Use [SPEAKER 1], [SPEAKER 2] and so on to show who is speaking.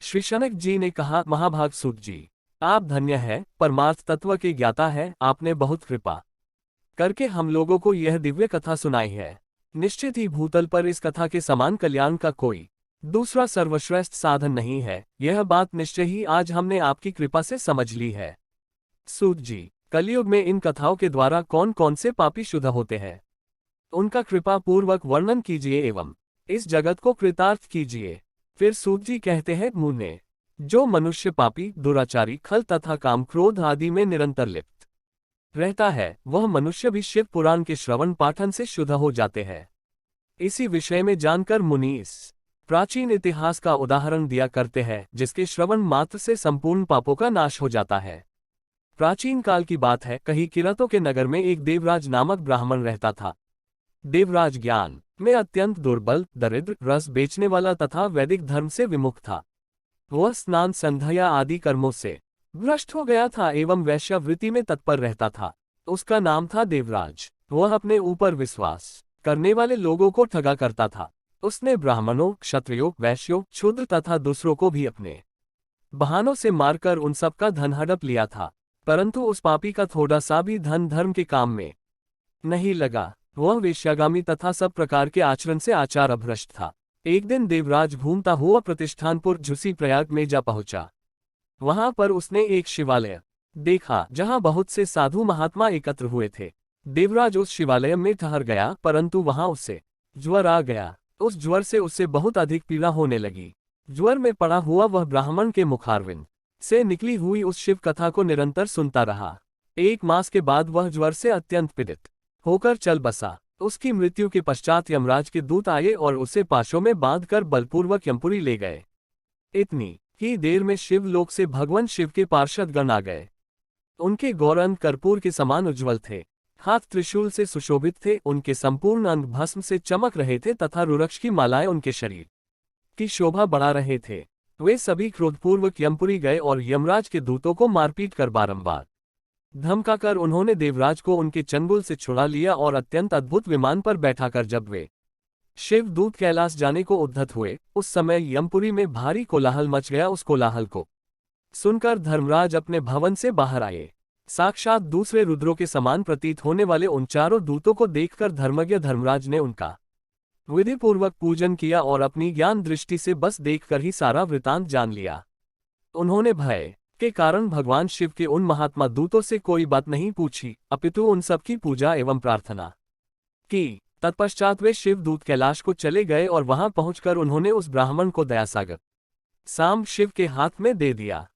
[SPEAKER 1] श्री शनक जी ने कहा, महाभाग सूत जी, आप धन्य हैं, परमार्थ तत्व के ज्ञाता है, आपने बहुत कृपा करके हम लोगों को यह दिव्य कथा सुनाई है। निश्चित ही भूतल पर इस कथा के समान कल्याण का कोई दूसरा सर्वश्रेष्ठ साधन नहीं है। यह बात निश्चय ही आज हमने आपकी कृपा से समझ ली है। सूत जी, कलयुग में इन कथाओं के द्वारा कौन कौन से पापी शुद्ध होते हैं, उनका कृपा पूर्वक वर्णन कीजिए एवं इस जगत को कृतार्थ कीजिए। फिर सूत जी कहते हैं, मुने, जो मनुष्य पापी, दुराचारी, खल तथा काम क्रोध आदि में निरंतर लिप्त रहता है, वह मनुष्य भी शिव पुराण के श्रवण पाठन से शुद्ध हो जाते हैं। इसी विषय में जानकर मुनि इस प्राचीन इतिहास का उदाहरण दिया करते हैं, जिसके श्रवण मात्र से संपूर्ण पापों का नाश हो जाता है। प्राचीन काल की बात है, कहीं किरातों के नगर में एक देवराज नामक ब्राह्मण रहता था। देवराज ज्ञान में अत्यंत दुर्बल, दरिद्र, रस बेचने वाला तथा वैदिक धर्म से विमुख था। वह स्नान, संध्या आदि कर्मों से भ्रष्ट हो गया था एवं वैश्यावृत्ति में तत्पर रहता था। उसका नाम था देवराज। वह अपने ऊपर विश्वास करने वाले लोगों को ठगा करता था। उसने ब्राह्मणों, क्षत्रियों, वैश्यों, शूद्र तथा दूसरों को भी अपने बहानों से मारकर उन सब का धन हड़प लिया था, परंतु उस पापी का थोड़ा सा भी धन धर्म के काम में नहीं लगा। वह वेश्यागामी तथा सब प्रकार के आचरण से आचार भ्रष्ट था। एक दिन देवराज घूमता हुआ प्रतिष्ठानपुर झुसी प्रयाग में जा पहुंचा। वहां पर उसने एक शिवालय देखा, जहां बहुत से साधु महात्मा एकत्र हुए थे। देवराज उस शिवालय में ठहर गया, परंतु वहां उससे ज्वर आ गया। उस ज्वर से उससे बहुत अधिक पीड़ा होने लगी। ज्वर में पड़ा हुआ वह ब्राह्मण के मुखारविंद से निकली हुई उस शिव कथा को निरंतर सुनता रहा। 1 मास के बाद वह ज्वर से अत्यंत पीड़ित होकर चल बसा। उसकी मृत्यु के पश्चात यमराज के दूत आए और उसे पाशों में बांधकर बलपूर्वक यमपुरी ले गए। इतनी ही देर में शिवलोक से भगवान शिव के पार्षद गण आ गए। उनके गौरंग कर्पूर के समान उज्ज्वल थे, हाथ त्रिशूल से सुशोभित थे, उनके संपूर्ण अंग भस्म से चमक रहे थे तथा रुद्राक्ष की मालाएं उनके शरीर की शोभा बढ़ा रहे थे। वे सभी क्रोधपूर्वक यमपुरी गए और यमराज के दूतों को मारपीट कर बारंबार धमकाकर उन्होंने देवराज को उनके चंगुल से छुड़ा लिया और अत्यंत अद्भुत विमान पर बैठाकर जब वे शिव दूत कैलाश जाने को उद्धत हुए, उस समय यमपुरी में भारी कोलाहल मच गया। उस कोलाहल को सुनकर धर्मराज अपने भवन से बाहर आए। साक्षात दूसरे रुद्रों के समान प्रतीत होने वाले उन चारों दूतों को देखकर धर्मज्ञ धर्मराज ने उनका विधिपूर्वक पूजन किया और अपनी ज्ञान दृष्टि से बस देखकर ही सारा वृतांत जान लिया। उन्होंने भय के कारण भगवान शिव के उन महात्मा दूतों से कोई बात नहीं पूछी, अपितु उन सब की पूजा एवं प्रार्थना की। तत्पश्चात वे शिव दूत कैलाश को चले गए और वहां पहुंचकर उन्होंने उस ब्राह्मण को दयासागर सांब शिव के हाथ में दे दिया।